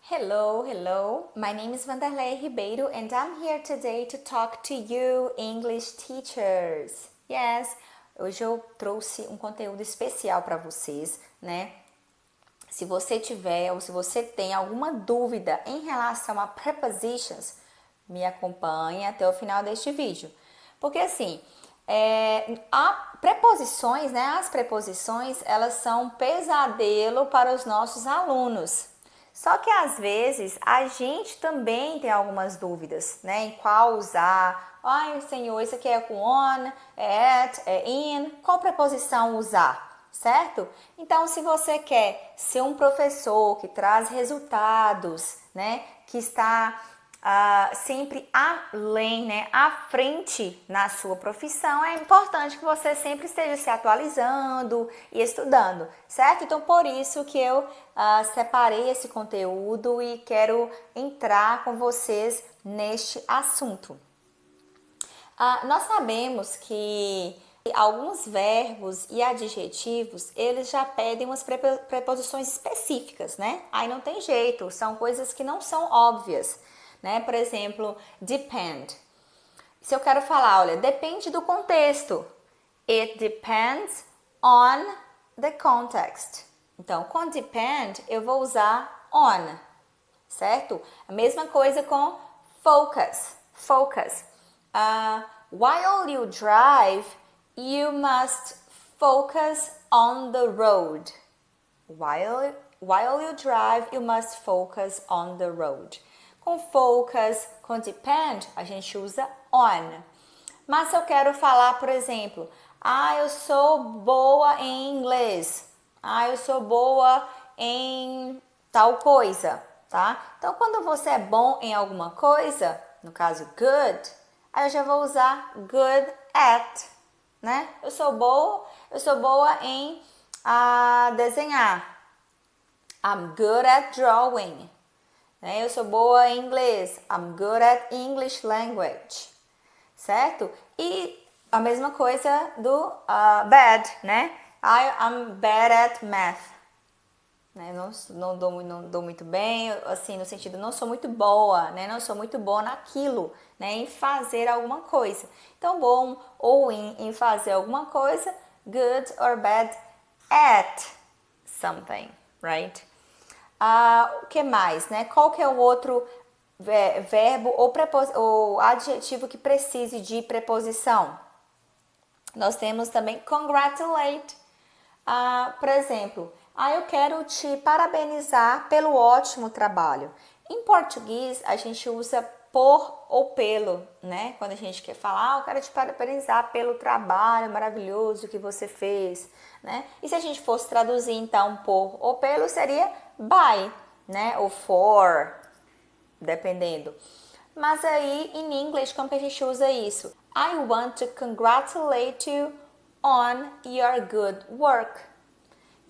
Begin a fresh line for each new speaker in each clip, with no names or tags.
Hello, hello. My name is Vanderlei Ribeiro and I'm here today to talk to you English teachers. Yes, hoje eu trouxe um conteúdo especial para vocês, né? Se você tiver ou se você tem alguma dúvida em relação a prepositions, me acompanhe até o final deste vídeo. Porque assim, preposições, né? As preposições, elas são um pesadelo para os nossos alunos. Só que às vezes a gente também tem algumas dúvidas, né? Em qual usar. Ai, senhor, isso aqui é com on, é at, é in. Qual preposição usar, certo? Então, se você quer ser um professor que traz resultados, né? Que está sempre além, né, à frente na sua profissão, é importante que você sempre esteja se atualizando e estudando, certo? Então, por isso que eu separei esse conteúdo e quero entrar com vocês neste assunto. Nós sabemos que alguns verbos e adjetivos, eles já pedem umas preposições específicas, né? Aí não tem jeito, são coisas que não são óbvias, né? Por exemplo, depend. Se eu quero falar, olha, depende do contexto. It depends on the context. Então, com depend, eu vou usar on, certo? A mesma coisa com focus. Focus. While you drive, you must focus on the road. While you drive, you must focus on the road. Com focus, com depend, a gente usa on. Mas se eu quero falar, por exemplo, eu sou boa em inglês. Eu sou boa em tal coisa, tá? Então, quando você é bom em alguma coisa, no caso good, aí eu já vou usar good at, né? Eu sou boa em desenhar. I'm good at drawing. Eu sou boa em inglês. I'm good at English language. Certo? E a mesma coisa do bad, né? I'm bad at math. Não dou muito bem, assim, no sentido, não sou muito boa, né? Não sou muito boa naquilo, né? Em fazer alguma coisa. Então, bom ou em fazer alguma coisa, good or bad at something, right? O que mais, né? Qual que é o outro verbo ou adjetivo que precise de preposição? Nós temos também congratulate. Por exemplo, eu quero te parabenizar pelo ótimo trabalho. Em português, a gente usa por ou pelo, né? Quando a gente quer falar, eu quero te parabenizar pelo trabalho maravilhoso que você fez, né? E se a gente fosse traduzir, então, por ou pelo, seria by, né? Ou for, dependendo. Mas aí, em inglês, como que a gente usa isso? I want to congratulate you on your good work.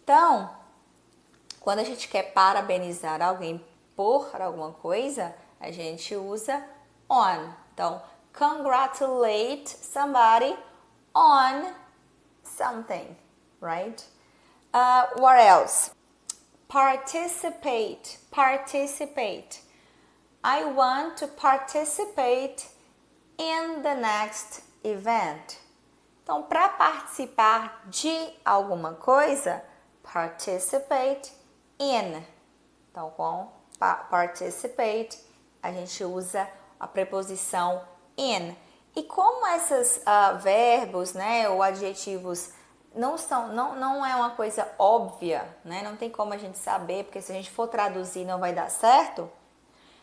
Então, quando a gente quer parabenizar alguém por alguma coisa, a gente usa on. Então, congratulate somebody on something, right? What else? Participate. I want to participate in the next event. Então, para participar de alguma coisa, participate in. Então, com participate, a gente usa a preposição in. E como esses verbos, né, ou adjetivos não é uma coisa óbvia, né? Não tem como a gente saber, porque se a gente for traduzir não vai dar certo,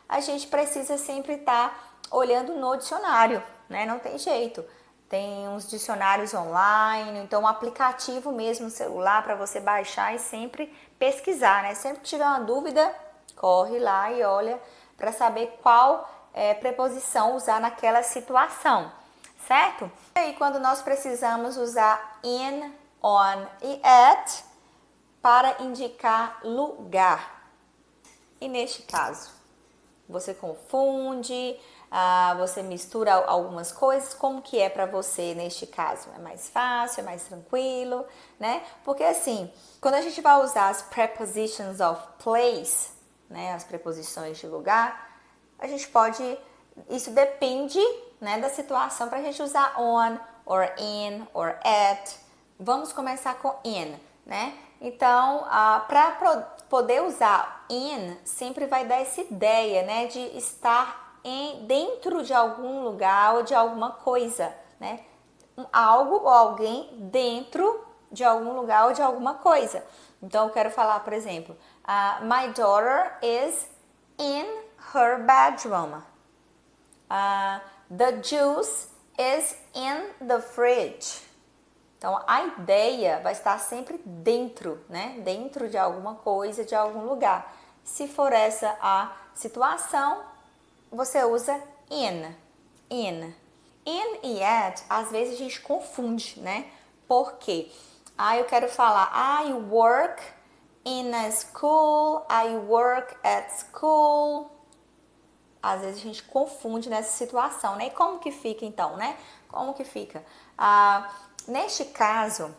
a gente precisa sempre estar olhando no dicionário, né? Não tem jeito. Tem uns dicionários online, então um aplicativo mesmo no celular para você baixar e sempre pesquisar, né? Sempre que tiver uma dúvida, corre lá e olha para saber qual preposição usar naquela situação, certo? E aí quando nós precisamos usar in, on e at para indicar lugar. E neste caso, você confunde, você mistura algumas coisas, como que é para você neste caso? É mais fácil, é mais tranquilo, né? Porque assim, quando a gente vai usar as prepositions of place, né, as preposições de lugar, a gente pode, isso depende, né, da situação para a gente usar on, or in, or at. Vamos começar com in, né? Então, para poder usar in, sempre vai dar essa ideia, né, de estar dentro de algum lugar ou de alguma coisa, né? Algo ou alguém dentro de algum lugar ou de alguma coisa. Então, eu quero falar, por exemplo, my daughter is in her bedroom. The juice is in the fridge. Então, a ideia vai estar sempre dentro, né? Dentro de alguma coisa, de algum lugar. Se for essa a situação, você usa in. In. In e at, às vezes a gente confunde, né? Por quê? Eu quero falar, I work in a school, I work at school. Às vezes a gente confunde nessa situação, né? E como que fica então, né? Como que fica? Neste caso,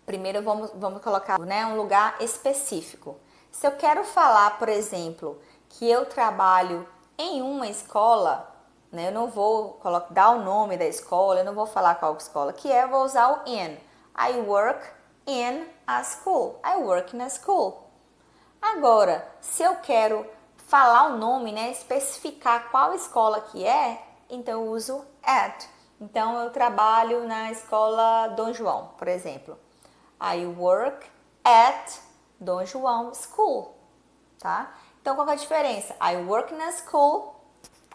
primeiro vamos colocar, né, um lugar específico. Se eu quero falar, por exemplo, que eu trabalho em uma escola, né, eu não vou dar o nome da escola, eu não vou falar qual escola que é, eu vou usar o in. I work in a school. I work in a school. Agora, se eu quero falar o nome, né, especificar qual escola que é, então eu uso at. Então, eu trabalho na escola Dom João, por exemplo. I work at Dom João School, tá? Então, qual é a diferença? I work in a school,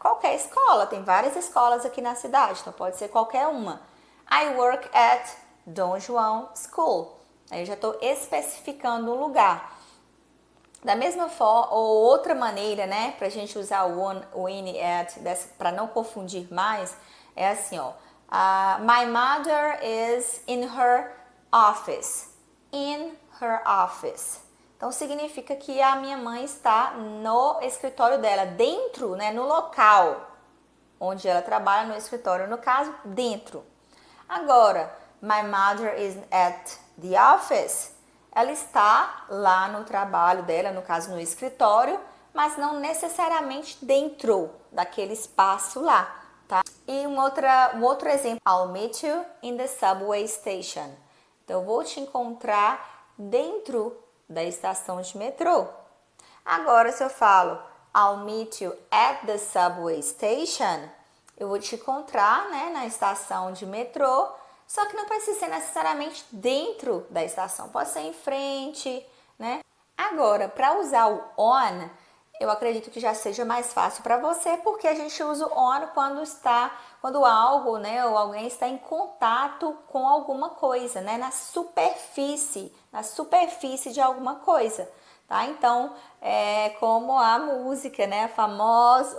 qualquer escola, tem várias escolas aqui na cidade, então pode ser qualquer uma. I work at Dom João School. Aí eu já estou especificando um lugar. Da mesma forma, ou outra maneira, né, pra gente usar o in e at, para não confundir mais, é assim, ó. My mother is in her office. In her office. Então, significa que a minha mãe está no escritório dela, dentro, né, no local onde ela trabalha, no escritório, no caso, dentro. Agora, my mother is at the office. Ela está lá no trabalho dela, no caso no escritório, mas não necessariamente dentro daquele espaço lá, tá? E um outro exemplo, I'll meet you in the subway station. Então, eu vou te encontrar dentro da estação de metrô. Agora, se eu falo I'll meet you at the subway station, eu vou te encontrar, né, na estação de metrô, só que não precisa ser necessariamente dentro da estação, pode ser em frente, né? Agora, para usar o on, eu acredito que já seja mais fácil para você, porque a gente usa o on quando algo, né, ou alguém está em contato com alguma coisa, né, na superfície de alguma coisa, tá? Então, é como a música, né,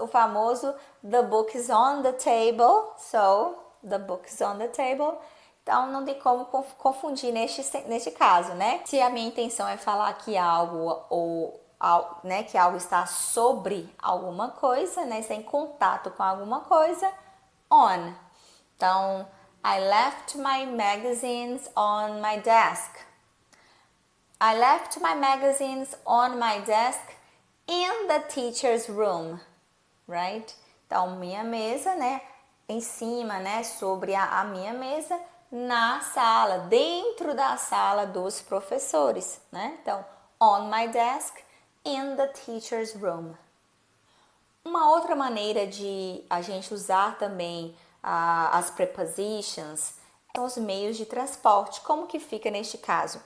o famoso The book is on the table, so the book is on the table. Então, não tem como confundir neste caso, né? Se a minha intenção é falar que né, que algo está sobre alguma coisa, né, está em contato com alguma coisa, on. Então, I left my magazines on my desk. I left my magazines on my desk in the teacher's room, right? Então, minha mesa, né, em cima, né, sobre a minha mesa, na sala, dentro da sala dos professores, né? Então, on my desk, in the teacher's room. Uma outra maneira de a gente usar também as prepositions são os meios de transporte. Como que fica neste caso?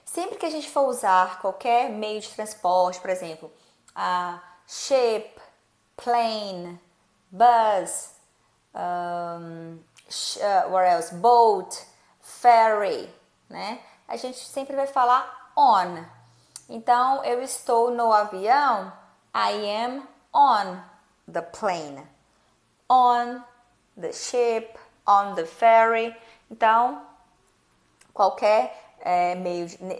Sempre que a gente for usar qualquer meio de transporte, por exemplo, ship, plane, bus, what else? Boat, ferry, né? A gente sempre vai falar on. Então, eu estou no avião, I am on the plane. On the ship, on the ferry. Então, qualquer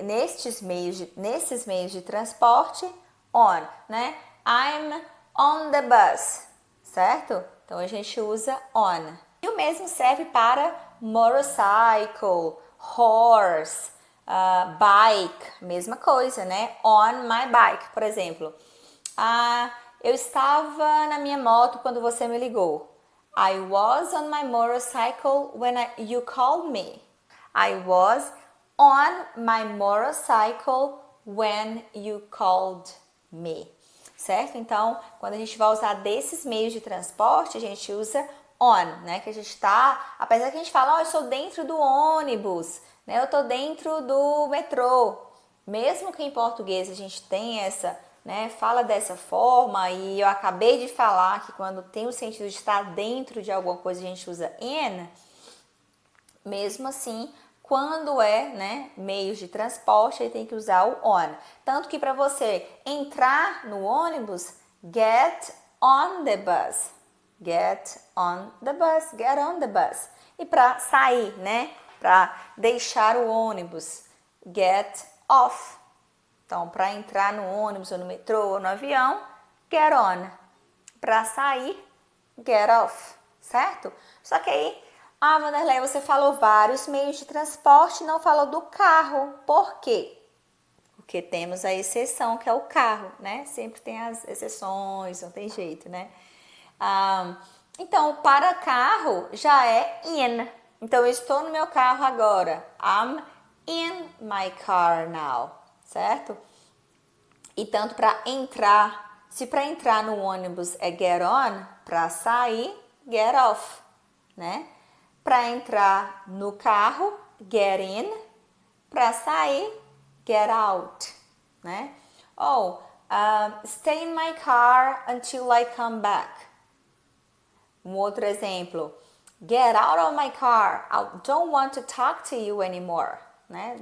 nesses meios de transporte, on, né? I'm on the bus, certo? Então, a gente usa on. E o mesmo serve para motorcycle, horse, Bike, mesma coisa, né? On my bike, por exemplo. Eu estava na minha moto quando você me ligou. I was on my motorcycle when you called me. I was on my motorcycle when you called me. Certo? Então, quando a gente vai usar desses meios de transporte, a gente usa on, né? Que a gente tá, apesar que a gente fala, eu sou dentro do ônibus, né? Eu tô dentro do metrô. Mesmo que em português a gente tem essa, né? Fala dessa forma, e eu acabei de falar que quando tem o sentido de estar dentro de alguma coisa a gente usa in. Mesmo assim, quando é, né, meios de transporte, aí tem que usar o on. Tanto que para você entrar no ônibus, get on the bus. Get on the bus, get on the bus. E para sair, né, para deixar o ônibus, get off. Então, para entrar no ônibus ou no metrô ou no avião, get on. Para sair, get off, certo? Só que aí, Vanderlei, você falou vários meios de transporte, não falou do carro. Por quê? Porque temos a exceção, que é o carro, né? Sempre tem as exceções, não tem jeito, né? Então, para carro já é in. Então, eu estou no meu carro agora. I'm in my car now, certo? E tanto para entrar, se para entrar no ônibus é get on, para sair, get off, né? Para entrar no carro, get in. Para sair, get out, né? Stay in my car until I come back. Um outro exemplo, get out of my car. I don't want to talk to you anymore, né?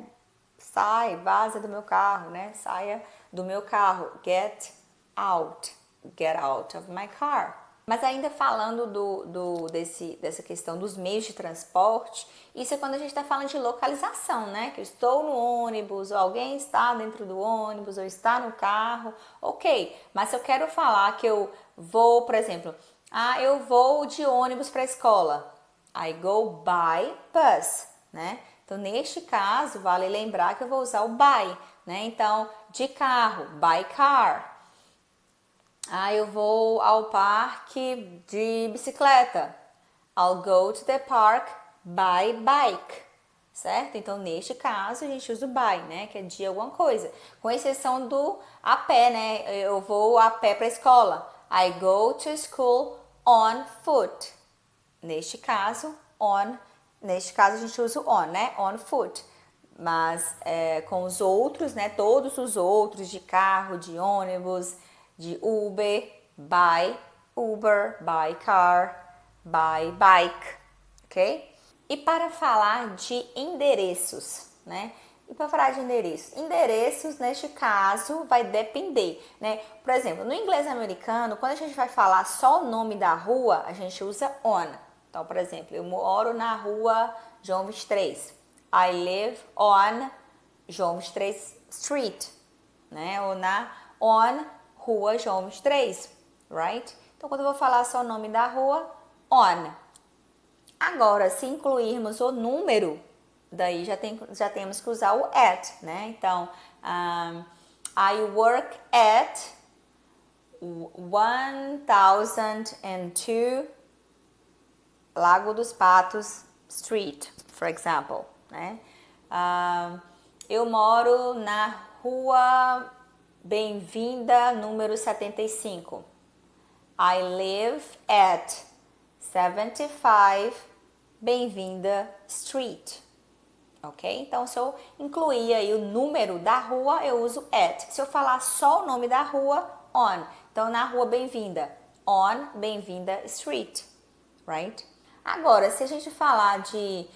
Sai, vaza do meu carro, né? Saia do meu carro. Get out. Get out of my car. Mas ainda falando dessa questão dos meios de transporte, isso é quando a gente está falando de localização, né? Que eu estou no ônibus, ou alguém está dentro do ônibus, ou está no carro, ok. Mas se eu quero falar que eu vou, por exemplo, eu vou de ônibus para a escola. I go by bus, né? Então, neste caso, vale lembrar que eu vou usar o by, né? Então, de carro, by car. Eu vou ao parque de bicicleta. I'll go to the park by bike, certo? Então, neste caso, a gente usa o by, né? Que é de alguma coisa. Com exceção do a pé, né? Eu vou a pé para a escola. I go to school on foot. Neste caso, a gente usa o on, né? On foot. Mas com os outros, né? Todos os outros de carro, de ônibus, de Uber, by car, by bike, ok? E para falar de endereços, né? E para falar de endereços neste caso vai depender, né? Por exemplo, no inglês americano, quando a gente vai falar só o nome da rua, a gente usa on. Então, por exemplo, eu moro na rua João 23. I live on João 23 Street, né? Ou on Rua João 23, right? Então, quando eu vou falar só o nome da rua, on. Agora, se incluirmos o número, daí já temos que usar o at, né? Então, I work at 1002 Lago dos Patos Street, for example, né? Eu moro na rua Bem-vinda número 75. I live at 75 Bem-vinda Street. Ok? Então, se eu incluir aí o número da rua, eu uso at. Se eu falar só o nome da rua, on. Então, na rua Bem-vinda, on Bem-vinda Street. Right? Agora, se a gente falar de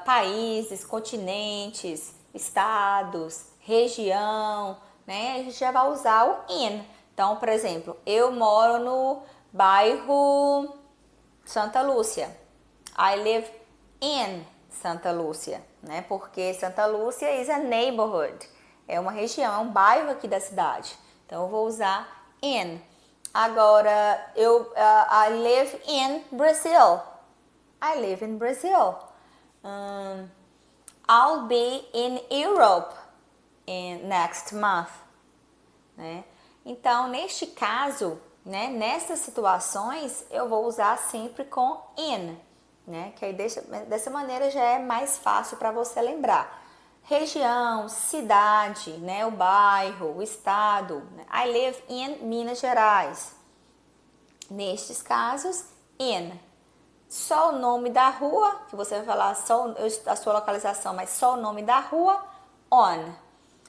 países, continentes, estados, região, né? A gente já vai usar o in. Então, por exemplo, eu moro no bairro Santa Lúcia. I live in Santa Lúcia, né? Porque Santa Lúcia is a neighborhood. É uma região, é um bairro aqui da cidade. Então, eu vou usar in. Agora, I live in Brazil. I live in Brazil. I'll be in Europe next month, né? Então, neste caso, né, nessas situações, eu vou usar sempre com in, né? Que aí dessa maneira já é mais fácil para você lembrar. Região, cidade, né, o bairro, o estado. Né? I live in Minas Gerais. Nestes casos, in. Só o nome da rua, que você vai falar só a sua localização, mas só o nome da rua, on.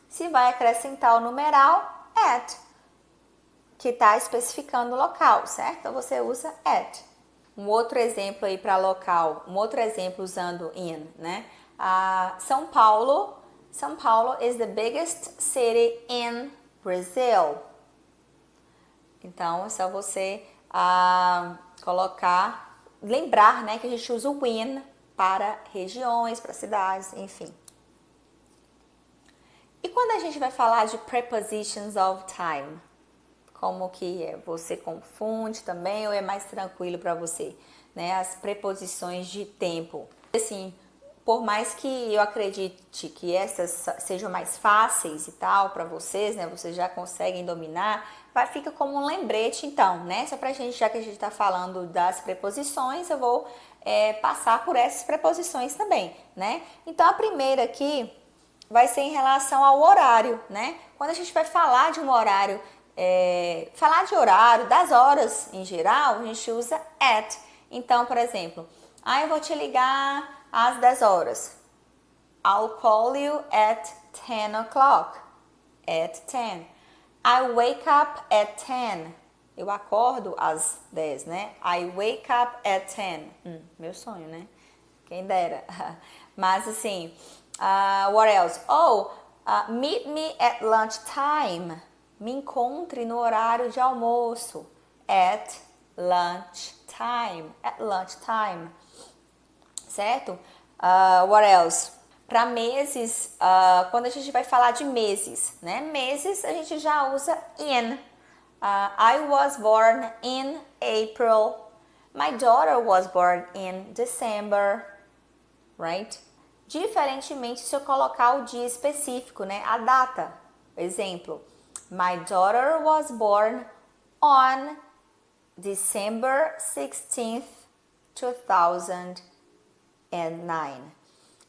Se vai acrescentar o numeral, at, que está especificando o local, certo? Então você usa at. Um outro exemplo aí para local, um outro exemplo usando in, né? São Paulo is the biggest city in Brazil. Então é só você lembrar, né, que a gente usa o in para regiões, para cidades, enfim. E quando a gente vai falar de prepositions of time, como que você confunde também ou é mais tranquilo para você, né? As preposições de tempo. Assim, por mais que eu acredite que essas sejam mais fáceis e tal para vocês, né? Vocês já conseguem dominar, fica como um lembrete então, né? Só pra gente, já que a gente está falando das preposições, eu vou passar por essas preposições também, né? Então a primeira aqui vai ser em relação ao horário, né? Quando a gente vai falar de um horário, falar de horário, das horas em geral, a gente usa at. Então, por exemplo, eu vou te ligar às 10 horas. I'll call you at 10 o'clock. At 10. I wake up at 10. Eu acordo às 10, né? I wake up at 10. Meu sonho, né? Quem dera. Mas assim, what else? Meet me at lunchtime. Me encontre no horário de almoço. At lunchtime. At lunchtime. Certo? What else? Para meses, quando a gente vai falar de meses, né? Meses a gente já usa in. I was born in April. My daughter was born in December. Right? Diferentemente se eu colocar o dia específico, né? A data. Exemplo. My daughter was born on December 16th, 2009.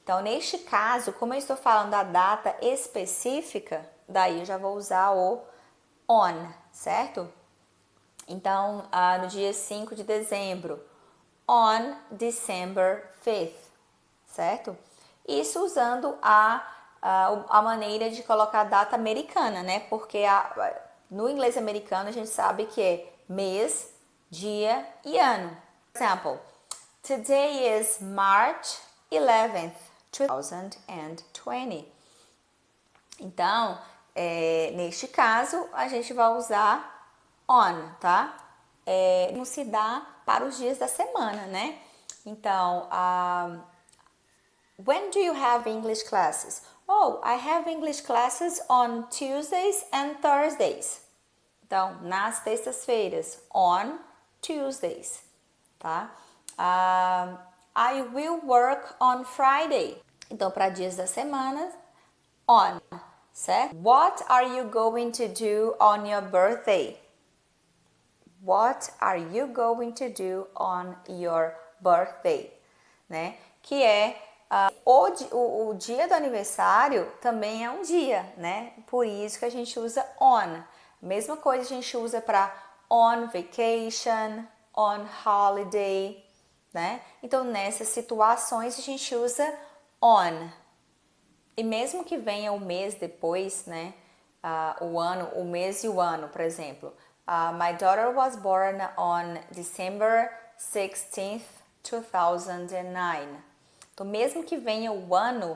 Então, neste caso, como eu estou falando da data específica, daí eu já vou usar o on, certo? Então, no dia 5 de dezembro, on December 5th, certo? Isso usando a maneira de colocar a data americana, né? Porque no inglês americano a gente sabe que é mês, dia e ano. Por exemplo, today is March 11th, 2020. Então, neste caso, a gente vai usar on, tá? Não se dá para os dias da semana, né? Então, when do you have English classes? Oh, I have English classes on Tuesdays and Thursdays. Então, nas terças-feiras, on Tuesdays, tá? I will work on Friday. Então, para dias da semana, on, certo? What are you going to do on your birthday? What are you going to do on your birthday? Né? Que é o dia do aniversário também é um dia, né? Por isso que a gente usa on. Mesma coisa a gente usa para on vacation, on holiday, né? Então, nessas situações a gente usa on. E mesmo que venha o mês depois, né? O ano, o mês e o ano, por exemplo. My daughter was born on December 16th, 2009. Então, mesmo que venha o ano,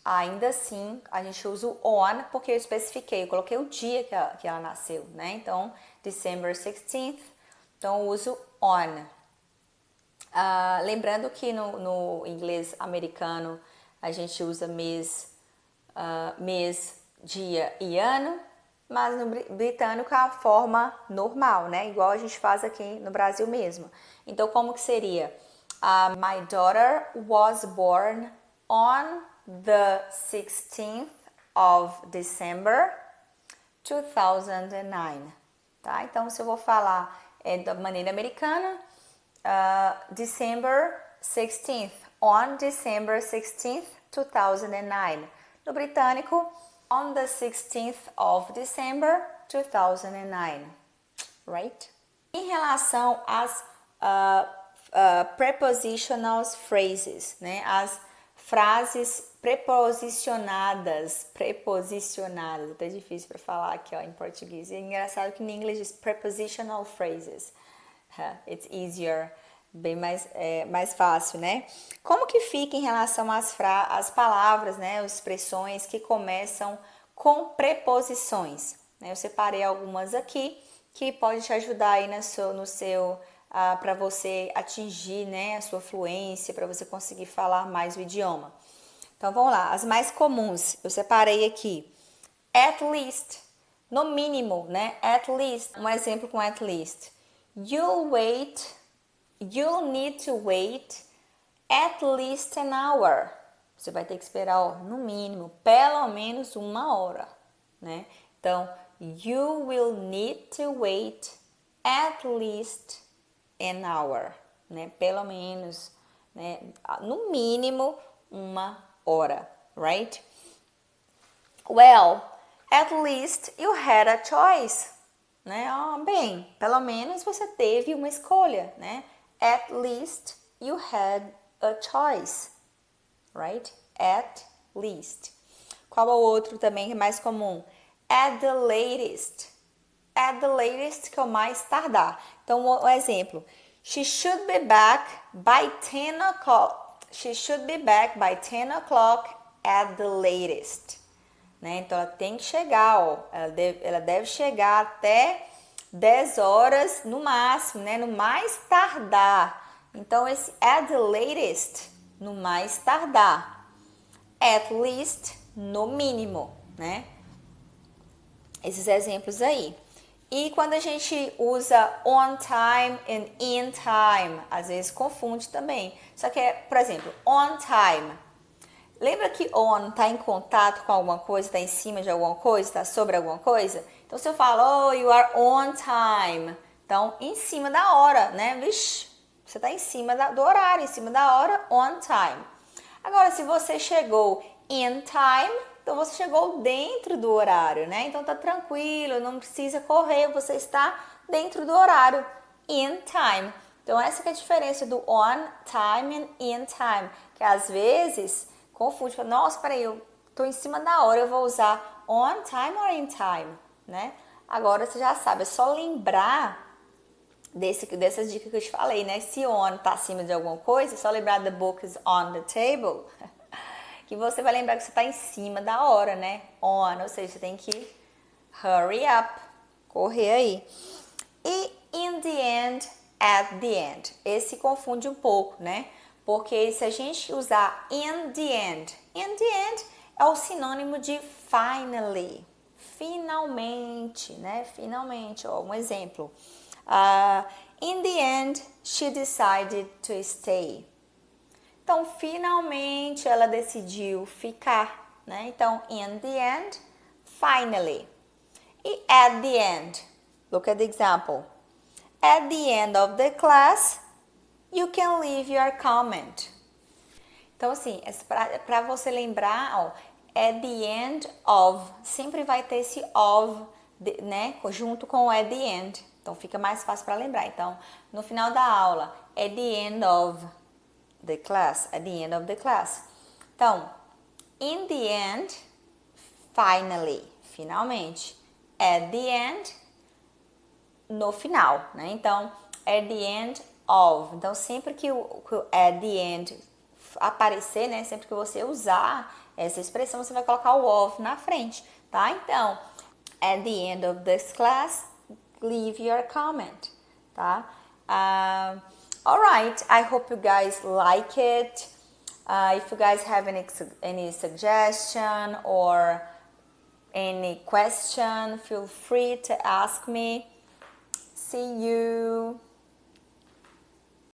ainda assim a gente usa o on porque eu especifiquei, eu coloquei o dia que ela nasceu, né? Então, December 16th, então eu uso on. Lembrando que no inglês americano a gente usa mês, dia e ano, mas no britânico é a forma normal, né? Igual a gente faz aqui no Brasil mesmo. Então, como que seria? My daughter was born on the 16th of December 2009, tá? Então, se eu vou falar da maneira americana, December 16th, on December 16th, 2009. No britânico, on the 16th of December 2009, right? Em relação às prepositional phrases, né? As frases preposicionadas, até difícil para falar aqui, ó, em português. É engraçado que em inglês diz prepositional phrases. It's easier, bem mais fácil, né? Como que fica em relação às palavras, né? As expressões que começam com preposições, né? Eu separei algumas aqui que pode te ajudar aí para você atingir, né, a sua fluência, para você conseguir falar mais o idioma. Então vamos lá, as mais comuns, eu separei aqui. At least, no mínimo, né? At least, um exemplo com at least. You'll need to wait at least an hour. Você vai ter que esperar, ó, no mínimo, pelo menos uma hora, né? Então, you will need to wait at least an hour, né? Pelo menos, né? No mínimo, uma hora, right? Well, at least you had a choice, né? Bem, pelo menos você teve uma escolha, né? At least you had a choice, right? At least. Qual é o outro também que é mais comum? At the latest. At the latest, que é o mais tardar. Então, o exemplo. She should be back by 10 o'clock. She should be back by 10 o'clock at the latest. Né? Então, ela tem que chegar, ó. Ela deve chegar até 10 horas no máximo, né? No mais tardar. Então, esse at the latest, no mais tardar. At least, no mínimo, né? Esses exemplos aí. E quando a gente usa on time and in time, às vezes confunde também. Só que por exemplo, on time. Lembra que on está em contato com alguma coisa, está em cima de alguma coisa, está sobre alguma coisa? Então, se eu falo, oh, you are on time. Então, em cima da hora, né? Vixe, você está em cima do horário, em cima da hora, on time. Agora, se você chegou in time, então você chegou dentro do horário, né? Então tá tranquilo, não precisa correr, você está dentro do horário, in time. Então essa que é a diferença do on time and in time, que às vezes confunde, fala, nossa, peraí, eu tô em cima da hora, eu vou usar on time or in time, né? Agora você já sabe, é só lembrar dessas dicas que eu te falei, né? Se on tá acima de alguma coisa, é só lembrar the book is on the table. Que você vai lembrar que você está em cima da hora, né? On, ou seja, você tem que hurry up, correr aí. E in the end, at the end. Esse confunde um pouco, né? Porque se a gente usar in the end é o sinônimo de finally, finalmente, né? Finalmente, ó, um exemplo. In the end, she decided to stay. Então, finalmente ela decidiu ficar, né? Então, in the end, finally. E at the end, look at the example. At the end of the class, you can leave your comment. Então, assim, para você lembrar, ó, at the end of, sempre vai ter esse of, né? Junto com o at the end. Então, fica mais fácil para lembrar. Então, no final da aula, at the end of the class, at the end of the class. Então, in the end, finally, finalmente. At the end, no final, né? Então, at the end of. Então, sempre que o at the end aparecer, né? Sempre que você usar essa expressão, você vai colocar o of na frente, tá? Então, at the end of this class, leave your comment, tá? Alright, I hope you guys like it. If you guys have any suggestion or any question, feel free to ask me. See you.